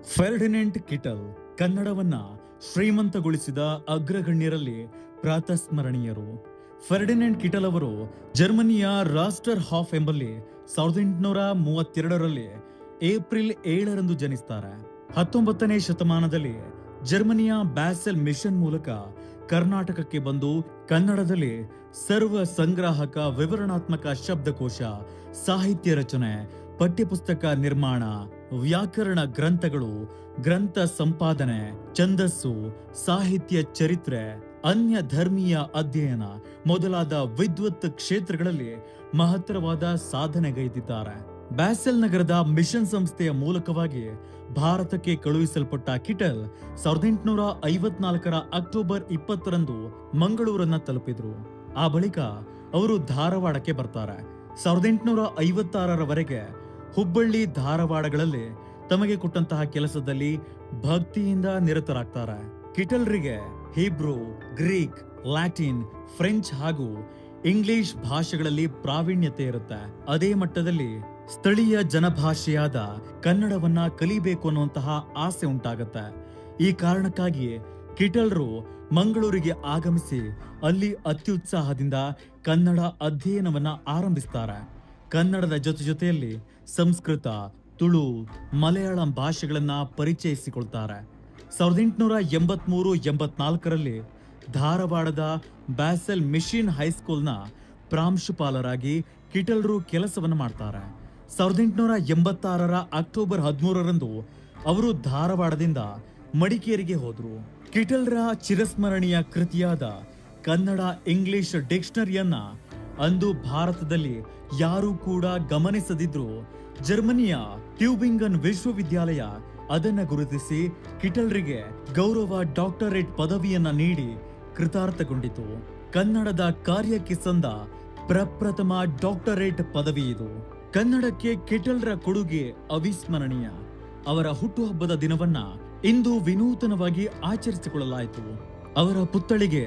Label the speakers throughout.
Speaker 1: ಫೆರ್ಡಿನೆಂಟ್ Kittel ಕನ್ನಡವನ್ನ ಶ್ರೀಮಂತಗೊಳಿಸಿದ ಅಗ್ರಗಣ್ಯರಲ್ಲಿ ಪ್ರಾತಸ್ಮರಣೀಯರು. ಫೆರ್ಡಿನೆಂಟ್ Kittel ಅವರು ಜರ್ಮನಿಯ ರಾಸ್ಟರ್ ಹಾಫ್ ಎಂಬಲ್ಲಿ 1832ರಲ್ಲಿ ಏಪ್ರಿಲ್ 7ರಂದು ಜನಿಸ್ತಾರೆ. 19ನೇ ಶತಮಾನದಲ್ಲಿ ಜರ್ಮನಿಯ ಬ್ಯಾಸೆಲ್ ಮಿಷನ್ ಮೂಲಕ ಕರ್ನಾಟಕಕ್ಕೆ ಬಂದು ಕನ್ನಡದಲ್ಲಿ ಸರ್ವ ಸಂಗ್ರಾಹಕ ವಿವರಣಾತ್ಮಕ ಶಬ್ದಕೋಶ, ಸಾಹಿತ್ಯ ರಚನೆ, ಪಠ್ಯಪುಸ್ತಕ ನಿರ್ಮಾಣ, ವ್ಯಾಕರಣ ಗ್ರಂಥಗಳು, ಗ್ರಂಥ ಸಂಪಾದನೆ, ಛಂದಸ್ಸು, ಸಾಹಿತ್ಯ ಚರಿತ್ರೆ, ಅನ್ಯ ಧರ್ಮೀಯ ಅಧ್ಯಯನ ಮೊದಲಾದ ವಿದ್ವತ್ ಕ್ಷೇತ್ರಗಳಲ್ಲಿ ಮಹತ್ತರವಾದ ಸಾಧನೆಗೈದಿದ್ದಾರೆ. ಬ್ಯಾಸೆಲ್ ನಗರದ ಮಿಷನ್ ಸಂಸ್ಥೆಯ ಮೂಲಕವಾಗಿ ಭಾರತಕ್ಕೆ ಕಳುಹಿಸಲ್ಪಟ್ಟ ಕಿಟಲ್ 1854ರ ಅಕ್ಟೋಬರ್ 20ರಂದು ಮಂಗಳೂರನ್ನ ತಲುಪಿದ್ರು. ಆ ಬಳಿಕ ಅವರು ಧಾರವಾಡಕ್ಕೆ ಬರ್ತಾರೆ. 1856ರವರೆಗೆ ಹುಬ್ಬಳ್ಳಿ, ಧಾರವಾಡಗಳಲ್ಲಿ ತಮಗೆ ಕೊಟ್ಟಂತಹ ಕೆಲಸದಲ್ಲಿ ಭಕ್ತಿಯಿಂದ ನಿರತರಾಗ್ತಾರೆ. ಕಿಟಲ್ರಿಗೆ ಹೀಬ್ರೂ, ಗ್ರೀಕ್, ಲ್ಯಾಟಿನ್, ಫ್ರೆಂಚ್ ಹಾಗೂ ಇಂಗ್ಲಿಷ್ ಭಾಷೆಗಳಲ್ಲಿ ಪ್ರಾವೀಣ್ಯತೆ ಇರುತ್ತೆ. ಅದೇ ಮಟ್ಟದಲ್ಲಿ ಸ್ಥಳೀಯ ಜನಭಾಷೆಯಾದ ಕನ್ನಡವನ್ನ ಕಲಿಬೇಕು ಅನ್ನುವಂತಹ ಆಸೆ ಉಂಟಾಗತ್ತೆ. ಈ ಕಾರಣಕ್ಕಾಗಿ ಕಿಟಲ್ರು ಮಂಗಳೂರಿಗೆ ಆಗಮಿಸಿ ಅಲ್ಲಿ ಅತ್ಯುತ್ಸಾಹದಿಂದ ಕನ್ನಡ ಅಧ್ಯಯನವನ್ನ ಆರಂಭಿಸ್ತಾರೆ. ಕನ್ನಡದ ಜೊತೆಯಲ್ಲಿ ಸಂಸ್ಕೃತ, ತುಳು, ಮಲಯಾಳಂ ಭಾಷೆಗಳನ್ನ ಪರಿಚಯಿಸಿಕೊಳ್ತಾರೆ. 1883-84ರಲ್ಲಿ ಧಾರವಾಡದ ಬ್ಯಾಸೆಲ್ ಮಿಷನ್ ಹೈಸ್ಕೂಲ್ನ ಪ್ರಾಂಶುಪಾಲರಾಗಿ ಕಿಟಲ್ರು ಕೆಲಸವನ್ನು ಮಾಡ್ತಾರೆ. 1886ರ ಅಕ್ಟೋಬರ್ 13ರಂದು ಅವರು ಧಾರವಾಡದಿಂದ ಮಡಿಕೇರಿಗೆ ಹೋದ್ರು. ಕಿಟಲ್ರ ಚಿರಸ್ಮರಣೀಯ ಕೃತಿಯಾದ ಕನ್ನಡ ಇಂಗ್ಲಿಷ್ ಡಿಕ್ಷನರಿಯನ್ನ ಅಂದು ಭಾರತದಲ್ಲಿ ಯಾರೂ ಕೂಡ ಗಮನಿಸದಿದ್ರು ಜರ್ಮನಿಯ ಟ್ಯೂಬಿಂಗನ್ ವಿಶ್ವವಿದ್ಯಾಲಯ ಅದನ್ನ ಗುರುತಿಸಿ ಕಿಟಲ್ರಿಗೆ ಗೌರವ ಡಾಕ್ಟರೇಟ್ ಪದವಿಯನ್ನ ನೀಡಿ ಕೃತಾರ್ಥಗೊಂಡಿತು. ಕನ್ನಡದ ಕಾರ್ಯಕ್ಕೆ ಸಂದ ಪ್ರಪ್ರಥಮ ಡಾಕ್ಟರೇಟ್ ಪದವಿ ಇದು. ಕನ್ನಡಕ್ಕೆ ಕಿಟಲ್ರ ಕೊಡುಗೆ ಅವಿಸ್ಮರಣೀಯ. ಅವರ ಹುಟ್ಟುಹಬ್ಬದ ದಿನವನ್ನ ಇಂದು ವಿನೂತನವಾಗಿ ಆಚರಿಸಿಕೊಳ್ಳಲಾಯಿತು. ಅವರ ಪುತ್ಥಳಿಗೆ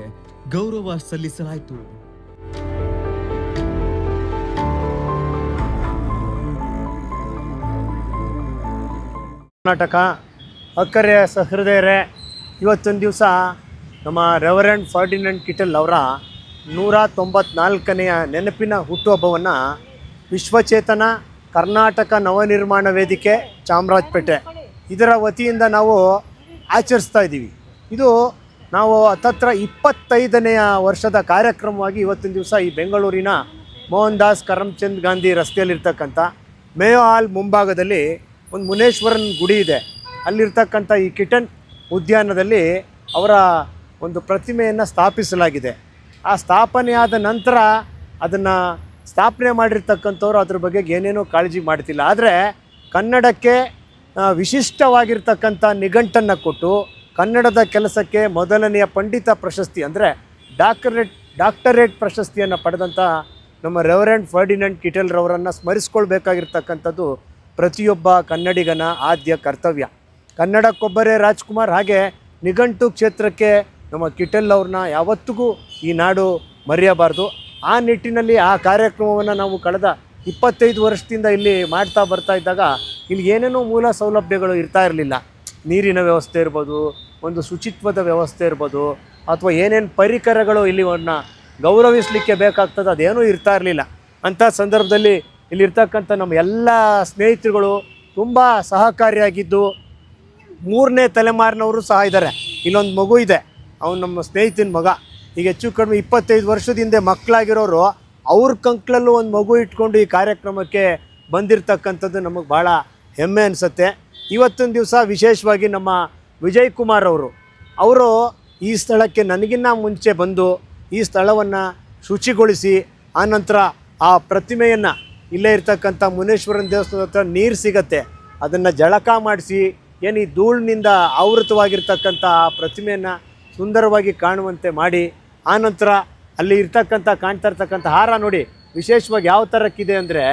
Speaker 1: ಗೌರವ ಸಲ್ಲಿಸಲಾಯಿತು.
Speaker 2: ಕರ್ನಾಟಕ ಅಕ್ಕರೆ ಸಹೃದಯರೇ, ಇವತ್ತೊಂದು ದಿವಸ ನಮ್ಮ ರೆವರೆಂಡ್ ಫರ್ಡಿನೆಂಟ್ ಕಿಟಲ್ ಅವರ 194ನೆಯ ನೆನಪಿನ ಹುಟ್ಟುಹಬ್ಬವನ್ನು ವಿಶ್ವಚೇತನ ಕರ್ನಾಟಕ ನವನಿರ್ಮಾಣ ವೇದಿಕೆ ಚಾಮರಾಜಪೇಟೆ ಇದರ ವತಿಯಿಂದ ನಾವು ಆಚರಿಸ್ತಾ ಇದ್ದೀವಿ. ಇದು ನಾವು ಹತ್ತತ್ರ 25ನೆಯ ವರ್ಷದ ಕಾರ್ಯಕ್ರಮವಾಗಿ ಇವತ್ತಿನ ದಿವಸ ಈ ಬೆಂಗಳೂರಿನ ಮೋಹನ್ ದಾಸ್ ಕರಮ್ಚಂದ್ ಗಾಂಧಿ ರಸ್ತೆಯಲ್ಲಿರ್ತಕ್ಕಂಥ ಮೇಯೋ ಹಾಲ್ ಮುಂಭಾಗದಲ್ಲಿ ಒಂದು ಮುನೇಶ್ವರನ ಗುಡಿ ಇದೆ. ಅಲ್ಲಿರ್ತಕ್ಕಂಥ ಈ ಕಿಟನ್ ಉದ್ಯಾನದಲ್ಲಿ ಅವರ ಒಂದು ಪ್ರತಿಮೆಯನ್ನು ಸ್ಥಾಪಿಸಲಾಗಿದೆ. ಆ ಸ್ಥಾಪನೆಯಾದ ನಂತರ ಅದನ್ನು ಸ್ಥಾಪನೆ ಮಾಡಿರ್ತಕ್ಕಂಥವ್ರು ಅದ್ರ ಬಗ್ಗೆ ಏನೇನೋ ಕಾಳಜಿ ಮಾಡ್ತಿಲ್ಲ. ಆದರೆ ಕನ್ನಡಕ್ಕೆ ವಿಶಿಷ್ಟವಾಗಿರ್ತಕ್ಕಂಥ ನಿಘಂಟನ್ನು ಕೊಟ್ಟು ಕನ್ನಡದ ಕೆಲಸಕ್ಕೆ ಮೊದಲನೆಯ ಪಂಡಿತ ಪ್ರಶಸ್ತಿ ಅಂದರೆ ಡಾಕ್ಟರೇಟ್ ಪ್ರಶಸ್ತಿಯನ್ನು ಪಡೆದಂಥ ನಮ್ಮ ರೆವರೆಂಡ್ ಫರ್ಡಿನೆಂಟ್ ಕಿಟಲ್ರವರನ್ನು ಸ್ಮರಿಸ್ಕೊಳ್ಬೇಕಾಗಿರ್ತಕ್ಕಂಥದ್ದು ಪ್ರತಿಯೊಬ್ಬ ಕನ್ನಡಿಗನ ಆದ್ಯ ಕರ್ತವ್ಯ. ಕನ್ನಡಕ್ಕೊಬ್ಬರೇ ರಾಜ್ಕುಮಾರ್, ಹಾಗೆ ನಿಘಂಟು ಕ್ಷೇತ್ರಕ್ಕೆ ನಮ್ಮ ಕಿಟಲ್ ಅವ್ರನ್ನ ಯಾವತ್ತಿಗೂ ಈ ನಾಡು ಮರೆಯಬಾರ್ದು. ಆ ನಿಟ್ಟಿನಲ್ಲಿ ಆ ಕಾರ್ಯಕ್ರಮವನ್ನು ನಾವು ಕಳೆದ 25 ವರ್ಷದಿಂದ ಇಲ್ಲಿ ಮಾಡ್ತಾ ಬರ್ತಾ ಇದ್ದಾಗ ಇಲ್ಲಿ ಏನೇನೋ ಮೂಲ ಸೌಲಭ್ಯಗಳು ಇರ್ತಾ ಇರಲಿಲ್ಲ. ನೀರಿನ ವ್ಯವಸ್ಥೆ ಇರ್ಬೋದು, ಒಂದು ಶುಚಿತ್ವದ ವ್ಯವಸ್ಥೆ ಇರ್ಬೋದು, ಅಥವಾ ಏನೇನು ಪರಿಕರಗಳು ಇಲ್ಲಿ ಅವನ್ನ ಗೌರವಿಸಲಿಕ್ಕೆ ಬೇಕಾಗ್ತದೆ ಅದೇನೂ ಇರ್ತಾ ಇರಲಿಲ್ಲ. ಅಂಥ ಸಂದರ್ಭದಲ್ಲಿ ಇಲ್ಲಿರ್ತಕ್ಕಂಥ ನಮ್ಮ ಎಲ್ಲ ಸ್ನೇಹಿತರುಗಳು ತುಂಬ ಸಹಕಾರಿಯಾಗಿದ್ದು 3ನೇ ತಲೆಮಾರಿನವರು ಸಹ ಇದ್ದಾರೆ. ಇಲ್ಲೊಂದು ಮಗು ಇದೆ, ಅವನು ನಮ್ಮ ಸ್ನೇಹಿತನ ಮಗ. ಈಗ ಹೆಚ್ಚು ಕಡಿಮೆ 25 ವರ್ಷದ ಹಿಂದೆ ಮಕ್ಕಳಾಗಿರೋರು ಅವ್ರ ಕಂಕ್ಳಲ್ಲೂ ಒಂದು ಮಗು ಇಟ್ಕೊಂಡು ಈ ಕಾರ್ಯಕ್ರಮಕ್ಕೆ ಬಂದಿರತಕ್ಕಂಥದ್ದು ನಮಗೆ ಭಾಳ ಹೆಮ್ಮೆ ಅನಿಸುತ್ತೆ. ಇವತ್ತಿನ ದಿವಸ ವಿಶೇಷವಾಗಿ ನಮ್ಮ ವಿಜಯ್ ಕುಮಾರ್ ಅವರು ಈ ಸ್ಥಳಕ್ಕೆ ನನಗಿನ್ನ ಮುಂಚೆ ಬಂದು ಈ ಸ್ಥಳವನ್ನು ಶುಚಿಗೊಳಿಸಿ ಆನಂತರ ಆ ಪ್ರತಿಮೆಯನ್ನು ಇಲ್ಲೇ ಇರ್ತಕ್ಕಂಥ ಮುನೇಶ್ವರನ ದೇವಸ್ಥಾನದ ಹತ್ರ ನೀರು ಸಿಗತ್ತೆ, ಅದನ್ನು ಜಳಕ ಮಾಡಿಸಿ ಏನು ಈ ಧೂಳಿನಿಂದ ಆವೃತವಾಗಿರ್ತಕ್ಕಂಥ ಆ ಪ್ರತಿಮೆಯನ್ನು ಸುಂದರವಾಗಿ ಕಾಣುವಂತೆ ಮಾಡಿ ಆನಂತರ ಅಲ್ಲಿ ಇರ್ತಕ್ಕಂಥ ಕಾಣ್ತಾ ಇರ್ತಕ್ಕಂಥ ಹಾರ ನೋಡಿ ವಿಶೇಷವಾಗಿ ಯಾವ ಥರಕ್ಕಿದೆ ಅಂದರೆ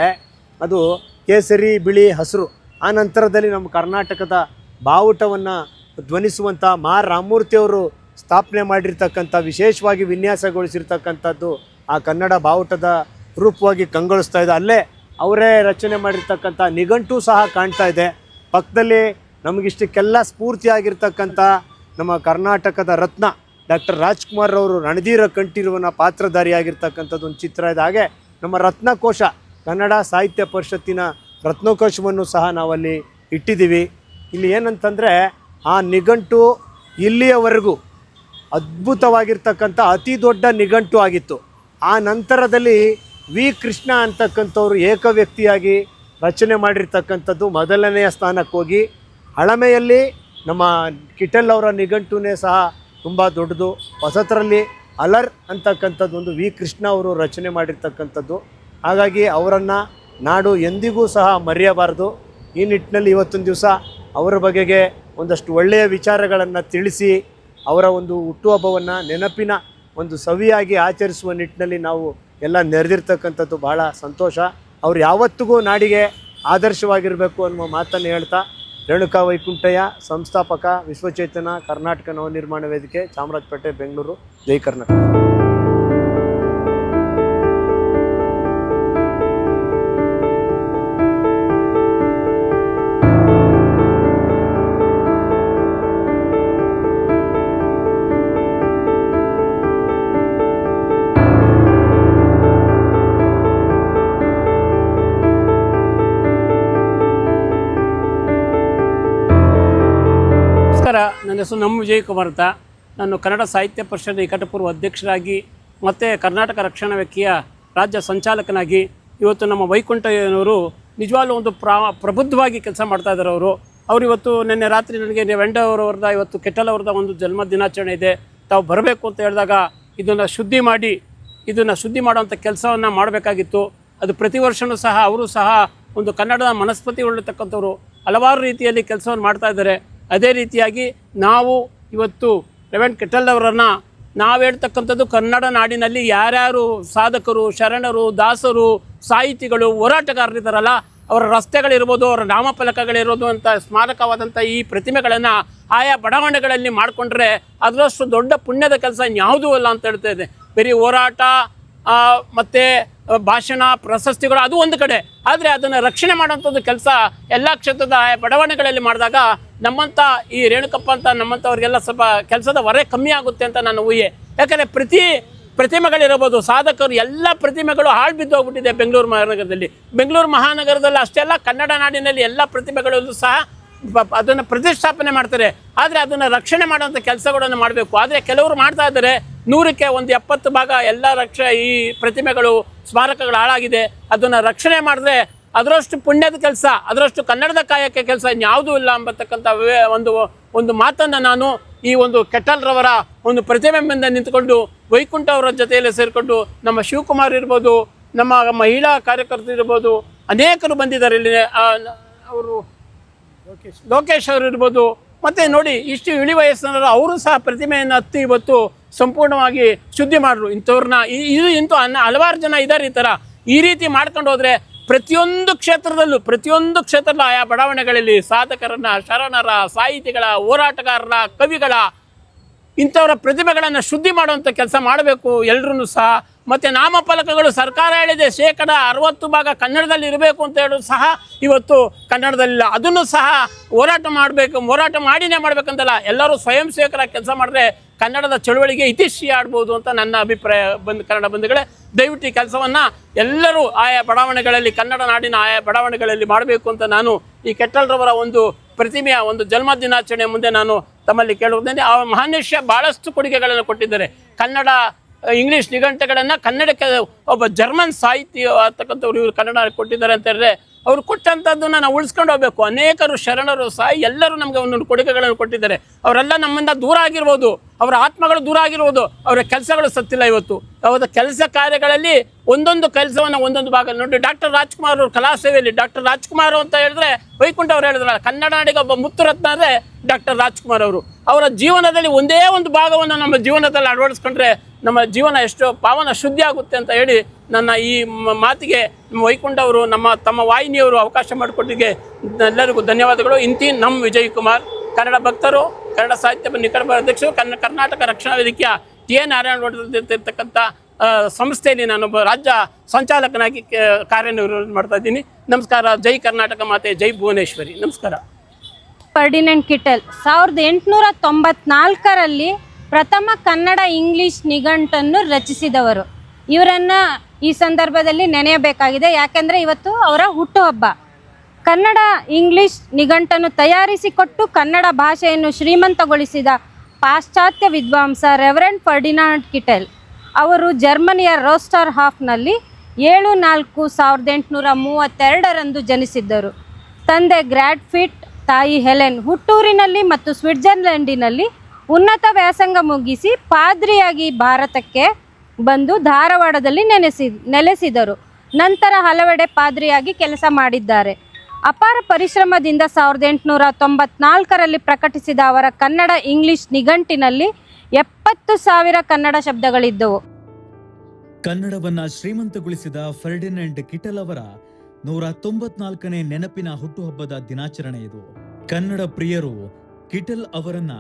Speaker 2: ಅದು ಕೇಸರಿ, ಬಿಳಿ, ಹಸಿರು. ಆ ನಂತರದಲ್ಲಿ ನಮ್ಮ ಕರ್ನಾಟಕದ ಬಾವುಟವನ್ನು ಧ್ವನಿಸುವಂಥ ರಾಮಮೂರ್ತಿಯವರು ಸ್ಥಾಪನೆ ಮಾಡಿರ್ತಕ್ಕಂಥ ವಿಶೇಷವಾಗಿ ವಿನ್ಯಾಸಗೊಳಿಸಿರ್ತಕ್ಕಂಥದ್ದು ಆ ಕನ್ನಡ ಬಾವುಟದ ರೂಪವಾಗಿ ಕಂಗೊಳಿಸ್ತಾ ಇದೆ. ಅಲ್ಲೇ ಅವರೇ ರಚನೆ ಮಾಡಿರ್ತಕ್ಕಂಥ ನಿಘಂಟು ಸಹ ಕಾಣ್ತಾ ಇದೆ. ಪಕ್ಕದಲ್ಲಿ ನಮಗಿಷ್ಟಕ್ಕೆಲ್ಲ ಸ್ಫೂರ್ತಿಯಾಗಿರ್ತಕ್ಕಂಥ ನಮ್ಮ ಕರ್ನಾಟಕದ ರತ್ನ ಡಾಕ್ಟರ್ ರಾಜ್ಕುಮಾರ್ ಅವರು ರಣಧೀರ ಕಂಠೀರವನ ಪಾತ್ರಧಾರಿಯಾಗಿರ್ತಕ್ಕಂಥದ್ದು ಒಂದು ಚಿತ್ರ ಇದೆ. ಹಾಗೆ ನಮ್ಮ ರತ್ನಕೋಶ ಕನ್ನಡ ಸಾಹಿತ್ಯ ಪರಿಷತ್ತಿನ ರತ್ನಕೋಶವನ್ನು ಸಹ ನಾವಲ್ಲಿ ಇಟ್ಟಿದ್ದೀವಿ. ಇಲ್ಲಿ ಏನಂತಂದರೆ ಆ ನಿಘಂಟು ಇಲ್ಲಿಯವರೆಗೂ ಅದ್ಭುತವಾಗಿರ್ತಕ್ಕಂಥ ಅತಿ ದೊಡ್ಡ ನಿಘಂಟು ಆಗಿತ್ತು. ಆ ನಂತರದಲ್ಲಿ ವಿ ಕೃಷ್ಣ ಅಂತಕ್ಕಂಥವ್ರು ಏಕವ್ಯಕ್ತಿಯಾಗಿ ರಚನೆ ಮಾಡಿರ್ತಕ್ಕಂಥದ್ದು ಮೊದಲನೆಯ ಸ್ಥಾನಕ್ಕೆ ಹೋಗಿ, ಹಳಮೆಯಲ್ಲಿ ನಮ್ಮ ಕಿಟಲ್ ಅವರ ನಿಘಂಟುನೇ ಸಹ ತುಂಬ ದೊಡ್ಡದು. ಹೊಸತರಲ್ಲಿ ಅಲರ್ ಅಂತಕ್ಕಂಥದ್ದು ಒಂದು ವಿ ಕೃಷ್ಣ ಅವರು ರಚನೆ ಮಾಡಿರ್ತಕ್ಕಂಥದ್ದು. ಹಾಗಾಗಿ ಅವರನ್ನು ನಾಡು ಎಂದಿಗೂ ಸಹ ಮರೆಯಬಾರದು. ಈ ನಿಟ್ಟಿನಲ್ಲಿ ಇವತ್ತೊಂದು ದಿವಸ ಅವರ ಬಗೆಗೆ ಒಂದಷ್ಟು ಒಳ್ಳೆಯ ವಿಚಾರಗಳನ್ನು ತಿಳಿಸಿ ಅವರ ಒಂದು ಹುಟ್ಟುಹಬ್ಬವನ್ನು ನೆನಪಿನ ಒಂದು ಸವಿಯಾಗಿ ಆಚರಿಸುವ ನಿಟ್ಟಿನಲ್ಲಿ ನಾವು ಎಲ್ಲ ನೆರೆದಿರ್ತಕ್ಕಂಥದ್ದು ಬಹಳ ಸಂತೋಷ. ಅವ್ರು ಯಾವತ್ತಿಗೂ ನಾಡಿಗೆ ಆದರ್ಶವಾಗಿರಬೇಕು ಅನ್ನುವ ಮಾತನ್ನು ಹೇಳ್ತಾ, ರೇಣುಕಾ ವೈಕುಂಠಯ್ಯ, ಸಂಸ್ಥಾಪಕ, ವಿಶ್ವಚೇತನ ಕರ್ನಾಟಕ ನವನಿರ್ಮಾಣ ವೇದಿಕೆ, ಚಾಮರಾಜಪೇಟೆ, ಬೆಂಗಳೂರು. ಜೈ ಕರ್ನಾಟಕ.
Speaker 3: ನನ್ನ ಹೆಸರು ನಮ್ಮ ವಿಜಯಕುಮಾರ್ ಅಂತ. ನಾನು ಕನ್ನಡ ಸಾಹಿತ್ಯ ಪರಿಷತ್ ನಿಕಟಪೂರ್ವ ಅಧ್ಯಕ್ಷರಾಗಿ ಮತ್ತು ಕರ್ನಾಟಕ ರಕ್ಷಣಾ ವೇದಿಕೆಯ ರಾಜ್ಯ ಸಂಚಾಲಕನಾಗಿ ಇವತ್ತು ನಮ್ಮ ವೈಕುಂಠಯ್ಯನವರು ನಿಜವಾಗ್ಲೂ ಒಂದು ಪ್ರಬುದ್ಧವಾಗಿ ಕೆಲಸ ಮಾಡ್ತಾ ಇದ್ದಾರೆ. ಅವರು ಇವತ್ತು ನಿನ್ನೆ ರಾತ್ರಿ ನನಗೆ ವೆಂಡವರವ್ರದ ಇವತ್ತು ಕೆಟಲ್ ಅವ್ರದ ಒಂದು ಜನ್ಮ ದಿನಾಚರಣೆ ಇದೆ, ತಾವು ಬರಬೇಕು ಅಂತ ಹೇಳಿದಾಗ ಇದನ್ನು ಶುದ್ಧಿ ಮಾಡುವಂಥ ಕೆಲಸವನ್ನು ಮಾಡಬೇಕಾಗಿತ್ತು. ಅದು ಪ್ರತಿ ವರ್ಷವೂ ಸಹ ಅವರು ಸಹ ಒಂದು ಕನ್ನಡದ ಮನಸ್ಪತಿ ಉಳ್ಳತಕ್ಕಂಥವ್ರು ಹಲವಾರು ರೀತಿಯಲ್ಲಿ ಕೆಲಸವನ್ನು ಮಾಡ್ತಾ ಇದ್ದಾರೆ. ಅದೇ ರೀತಿಯಾಗಿ ನಾವು ಇವತ್ತು ರೆವೆಂಡ್ ಕೆಟಲ್ ಅವರನ್ನು ನಾವು ಹೇಳ್ತಕ್ಕಂಥದ್ದು ಕನ್ನಡ ನಾಡಿನಲ್ಲಿ ಯಾರ್ಯಾರು ಸಾಧಕರು, ಶರಣರು, ದಾಸರು, ಸಾಹಿತಿಗಳು, ಹೋರಾಟಗಾರರಿದ್ದಾರಲ್ಲ, ಅವರ ರಸ್ತೆಗಳಿರ್ಬೋದು, ಅವರ ನಾಮಫಲಕಗಳಿರ್ಬೋದು ಅಂತ ಸ್ಮಾರಕವಾದಂಥ ಈ ಪ್ರತಿಮೆಗಳನ್ನು ಆಯಾ ಬಡಾವಣೆಗಳಲ್ಲಿ ಮಾಡಿಕೊಂಡ್ರೆ ಅದರಷ್ಟು ದೊಡ್ಡ ಪುಣ್ಯದ ಕೆಲಸ ಇನ್ಯಾವುದೂ ಅಲ್ಲ ಅಂತ ಹೇಳ್ತಾ ಇದೆ. ಬರೀ ಹೋರಾಟ ಮತ್ತು ಭಾಷಣ, ಪ್ರಶಸ್ತಿಗಳು ಅದು ಒಂದು ಕಡೆ, ಆದರೆ ಅದನ್ನು ರಕ್ಷಣೆ ಮಾಡೋಂಥದ್ದು ಕೆಲಸ ಎಲ್ಲ ಕ್ಷೇತ್ರದ ಬಡಾವಣೆಗಳಲ್ಲಿ ಮಾಡಿದಾಗ ನಮ್ಮಂಥ ಈ ರೇಣುಕಪ್ಪ ಅಂತ ನಮ್ಮಂಥವ್ರಿಗೆಲ್ಲ ಸ್ವಲ್ಪ ಕೆಲಸದ ಹೊರೆ ಕಮ್ಮಿ ಆಗುತ್ತೆ ಅಂತ ನನ್ನ ಊಹೆ. ಯಾಕಂದರೆ ಪ್ರತಿಮೆಗಳಿರ್ಬೋದು, ಸಾಧಕರು ಎಲ್ಲ ಪ್ರತಿಮೆಗಳು ಹಾಳು ಬಿದ್ದು ಹೋಗ್ಬಿಟ್ಟಿದೆ ಬೆಂಗಳೂರು ಮಹಾನಗರದಲ್ಲಿ ಅಷ್ಟೆಲ್ಲ ಕನ್ನಡ ನಾಡಿನಲ್ಲಿ ಎಲ್ಲ ಪ್ರತಿಮೆಗಳಲ್ಲೂ ಸಹ ಅದನ್ನು ಪ್ರತಿಷ್ಠಾಪನೆ ಮಾಡ್ತಾರೆ. ಆದರೆ ಅದನ್ನು ರಕ್ಷಣೆ ಮಾಡೋಂಥ ಕೆಲಸಗಳನ್ನು ಮಾಡಬೇಕು. ಆದರೆ ಕೆಲವರು ಮಾಡ್ತಾ ಇದ್ದಾರೆ, 100ಕ್ಕೆ 70 ಭಾಗ ಎಲ್ಲ ಈ ಪ್ರತಿಮೆಗಳು, ಸ್ಮಾರಕಗಳು ಹಾಳಾಗಿದೆ. ಅದನ್ನು ರಕ್ಷಣೆ ಮಾಡಿದ್ರೆ ಅದರಷ್ಟು ಪುಣ್ಯದ ಕೆಲಸ, ಅದರಷ್ಟು ಕನ್ನಡದ ಕಾಯಕ್ಕೆ ಕೆಲಸ ಇನ್ಯಾವುದೂ ಇಲ್ಲ ಎಂಬತಕ್ಕಂಥ ಒಂದು ಮಾತನ್ನು ನಾನು ಈ ಒಂದು ಕೆಟಲ್ರವರ ಒಂದು ಪ್ರತಿಮೆ ಮುಂದೆ ನಿಂತ್ಕೊಂಡು ವೈಕುಂಠ ಅವರ ಜೊತೆಯಲ್ಲಿ ಸೇರಿಕೊಂಡು ನಮ್ಮ ಶಿವಕುಮಾರ್ ಇರ್ಬೋದು, ನಮ್ಮ ಮಹಿಳಾ ಕಾರ್ಯಕರ್ತರು ಇರ್ಬೋದು, ಅನೇಕರು ಬಂದಿದ್ದಾರೆ ಇಲ್ಲಿ. ಅವರು ಲೋಕೇಶ್ ಅವರು ಇರ್ಬೋದು. ಮತ್ತು ನೋಡಿ, ಇಷ್ಟು ಇಳಿ ವಯಸ್ಸಿನವರು ಅವರು ಸಹ ಪ್ರತಿಮೆಯನ್ನು ಹತ್ತಿ ಇವತ್ತು ಸಂಪೂರ್ಣವಾಗಿ ಶುದ್ಧಿ ಮಾಡಿದ್ರು. ಇಂಥವ್ರನ್ನ ಹಲವಾರು ಜನ ಇದ್ದಾರೆ ಈ ಥರ. ಈ ರೀತಿ ಮಾಡ್ಕೊಂಡು ಹೋದರೆ ಪ್ರತಿಯೊಂದು ಕ್ಷೇತ್ರದಲ್ಲೂ ಆಯಾ ಬಡಾವಣೆಗಳಲ್ಲಿ ಸಾಧಕರನ್ನ, ಶರಣರ, ಸಾಹಿತಿಗಳ, ಹೋರಾಟಗಾರರ, ಕವಿಗಳ ಇಂಥವರ ಪ್ರತಿಭೆಗಳನ್ನು ಶುದ್ಧಿ ಮಾಡುವಂಥ ಕೆಲಸ ಮಾಡಬೇಕು ಎಲ್ಲರೂ ಸಹ. ಮತ್ತು ನಾಮಫಲಕಗಳು ಸರ್ಕಾರ ಹೇಳಿದೆ 60% ಭಾಗ ಕನ್ನಡದಲ್ಲಿ ಇರಬೇಕು ಅಂತ ಹೇಳೋದು ಸಹ ಇವತ್ತು ಕನ್ನಡದಲ್ಲಿಲ್ಲ. ಅದನ್ನು ಸಹ ಹೋರಾಟ ಮಾಡಿನೇ ಮಾಡಬೇಕಂತಲ್ಲ, ಎಲ್ಲರೂ ಸ್ವಯಂ ಸೇವಕರಾಗಿ ಕೆಲಸ ಮಾಡಿದ್ರೆ ಕನ್ನಡದ ಚಳುವಳಿಗೆ ಇತಿಶ್ರೀ ಆಡ್ಬೋದು ಅಂತ ನನ್ನ ಅಭಿಪ್ರಾಯ. ಕನ್ನಡ ಬಂಧುಗಳೇ, ದಯವಿಟ್ಟು ಈ ಕೆಲಸವನ್ನು ಎಲ್ಲರೂ ಆಯಾ ಬಡಾವಣೆಗಳಲ್ಲಿ, ಕನ್ನಡ ನಾಡಿನ ಆಯಾ ಬಡಾವಣೆಗಳಲ್ಲಿ ಮಾಡಬೇಕು ಅಂತ ನಾನು ಈ ಕೆಟಲ್ರವರ ಒಂದು ಪ್ರತಿಮೆಯ ಒಂದು ಜನ್ಮ ದಿನಾಚರಣೆ ಮುಂದೆ ನಾನು ತಮ್ಮಲ್ಲಿ ಕೇಳುವುದೇನೆ. ಆ ಮಹಾನುಷ್ಯ ಭಾಳಷ್ಟು ಕೊಡುಗೆಗಳನ್ನು ಕೊಟ್ಟಿದ್ದಾರೆ. ಕನ್ನಡ ಇಂಗ್ಲೀಷ್ ನಿಘಂಟುಗಳನ್ನು ಕನ್ನಡಕ್ಕೆ ಒಬ್ಬ ಜರ್ಮನ್ ಸಾಹಿತಿ ಅಂತಕ್ಕಂಥವ್ರು ಇವರು ಕನ್ನಡ ಕೊಟ್ಟಿದ್ದಾರೆ ಅಂತ ಹೇಳಿದ್ರೆ, ಅವರು ಕೊಟ್ಟಂಥದ್ದನ್ನು ನಾವು ಉಳಿಸ್ಕೊಂಡು ಹೋಗಬೇಕು. ಅನೇಕರು ಶರಣರು ಎಲ್ಲರೂ ನಮಗೆ ಒಂದೊಂದು ಕೊಡುಗೆಗಳನ್ನು ಕೊಟ್ಟಿದ್ದಾರೆ. ಅವರೆಲ್ಲ ನಮ್ಮಿಂದ ದೂರ ಆಗಿರ್ಬೋದು, ಅವರ ಆತ್ಮಗಳು ದೂರ ಆಗಿರ್ಬೋದು, ಅವರ ಕೆಲಸಗಳು ಸತ್ತಿಲ್ಲ. ಇವತ್ತು ಅವರ ಕೆಲಸ ಕಾರ್ಯಗಳಲ್ಲಿ ಒಂದೊಂದು ಕೆಲಸವನ್ನು ಒಂದೊಂದು ಭಾಗ ನೋಡಿ. ಡಾಕ್ಟರ್ ರಾಜ್ಕುಮಾರ್ ಅವರು ಕಲಾ ಸೇವೆಯಲ್ಲಿ, ಡಾಕ್ಟರ್ ರಾಜ್ಕುಮಾರ್ ಅಂತ ಹೇಳಿದ್ರೆ ವೈಕುಂಠ ಅವರು ಹೇಳಿದ್ರಲ್ಲ, ಕನ್ನಡ ನಾಡಿಗೆ ಒಬ್ಬ ಮುತ್ತುರತ್ನ ಅಂದರೆ ಡಾಕ್ಟರ್ ರಾಜ್ಕುಮಾರ್ ಅವರು. ಅವರ ಜೀವನದಲ್ಲಿ ಒಂದೇ ಒಂದು ಭಾಗವನ್ನು ನಮ್ಮ ಜೀವನದಲ್ಲಿ ಅಳವಡಿಸ್ಕೊಂಡ್ರೆ ನಮ್ಮ ಜೀವನ ಎಷ್ಟು ಪಾವನ ಶುದ್ಧಿ ಆಗುತ್ತೆ ಅಂತ ಹೇಳಿ ನನ್ನ ಈ ಮಾತಿಗೆ ವೈಕುಂಠ ಅವರು ತಮ್ಮ ವಾಹಿನಿಯವರು ಅವಕಾಶ ಮಾಡಿಕೊಟ್ಟಿಗೆ ಎಲ್ಲರಿಗೂ ಧನ್ಯವಾದಗಳು. ನಮ್ಮ ವಿಜಯಕುಮಾರ್, ಕನ್ನಡ ಭಕ್ತರು, ಕನ್ನಡ ಸಾಹಿತ್ಯ ನಿಕಟ ಅಧ್ಯಕ್ಷರು, ಕರ್ನಾಟಕ ರಕ್ಷಣಾ ವೇದಿಕೆಯ ಟಿ.ಎ. ನಾರಾಯಣಗೌಡರಿರ್ತಕ್ಕಂಥ ಸಂಸ್ಥೆಯಲ್ಲಿ ನಾನೊಬ್ಬ ರಾಜ್ಯ ಸಂಚಾಲಕನಾಗಿ ಕಾರ್ಯನಿರ್ವಹಣೆ ಮಾಡ್ತಾ ಇದ್ದೀನಿ. ನಮಸ್ಕಾರ. ಜೈ ಕರ್ನಾಟಕ ಮಾತೆ, ಜೈ ಭುವನೇಶ್ವರಿ. ನಮಸ್ಕಾರ.
Speaker 4: ಫರ್ಡಿನೆಂಡ್ ಕಿಟೆಲ್ 1894ರಲ್ಲಿ ಪ್ರಥಮ ಕನ್ನಡ ಇಂಗ್ಲಿಷ್ ನಿಘಂಟನ್ನು ರಚಿಸಿದವರು. ಇವರನ್ನು ಈ ಸಂದರ್ಭದಲ್ಲಿ ನೆನೆಯಬೇಕಾಗಿದೆ, ಯಾಕೆಂದರೆ ಇವತ್ತು ಅವರ ಹುಟ್ಟುಹಬ್ಬ. ಕನ್ನಡ ಇಂಗ್ಲಿಷ್ ನಿಘಂಟನ್ನು ತಯಾರಿಸಿಕೊಟ್ಟು ಕನ್ನಡ ಭಾಷೆಯನ್ನು ಶ್ರೀಮಂತಗೊಳಿಸಿದ ಪಾಶ್ಚಾತ್ಯ ವಿದ್ವಾಂಸ ರೆವರೆಂಡ್ ಫರ್ಡಿನಾಂಡ್ ಕಿಟೆಲ್ ಅವರು ಜರ್ಮನಿಯ ರೋಸ್ಟರ್ ಹಾಫ್ನಲ್ಲಿ 7/4/1832 ಜನಿಸಿದ್ದರು. ತಂದೆ ಗ್ರಾಡ್ಫಿಟ್, ತಾಯಿ ಹೆಲೆನ್. ಹುಟ್ಟೂರಿನಲ್ಲಿ ಮತ್ತು ಸ್ವಿಟ್ಜರ್ಲೆಂಡಿನಲ್ಲಿ ಉನ್ನತ ವ್ಯಾಸಂಗ ಮುಗಿಸಿ ಪಾದ್ರಿಯಾಗಿ ಭಾರತಕ್ಕೆ ಬಂದು ಧಾರವಾಡದಲ್ಲಿ ನೆಲೆಸಿದರು. ನಂತರ ಹಲವೆಡೆ ಪಾದ್ರಿಯಾಗಿ ಕೆಲಸ ಮಾಡಿದ್ದಾರೆ. ಅಪಾರ ಪರಿಶ್ರಮದಿಂದ 1894ರಲ್ಲಿ ಪ್ರಕಟಿಸಿದ ಅವರ ಕನ್ನಡ ಇಂಗ್ಲಿಷ್ ನಿಘಂಟಿನಲ್ಲಿ 70,000 ಕನ್ನಡ ಶಬ್ದಗಳಿದ್ದವು.
Speaker 1: ಕನ್ನಡವನ್ನ ಶ್ರೀಮಂತಗೊಳಿಸಿದ ಫರ್ಡಿನೆಂಡ್ ಕಿಟೆಲ್ ಅವರ 194ನೇ ನೆನಪಿನ ಹುಟ್ಟುಹಬ್ಬದ ದಿನಾಚರಣೆ ಇದು. ಕನ್ನಡ ಪ್ರಿಯರು ಕಿಟೆಲ್ ಅವರನ್ನ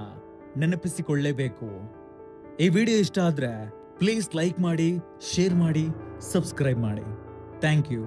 Speaker 1: ನೆನಪಿಸಿಕೊಳ್ಳಲೇಬೇಕು. ಈ ವಿಡಿಯೋ ಇಷ್ಟ ಆದ್ರೆ ಪ್ಲೀಸ್ ಲೈಕ್ ಮಾಡಿ, ಶೇರ್ ಮಾಡಿ, ಸಬ್ಸ್ಕ್ರೈಬ್ ಮಾಡಿ. Thank you.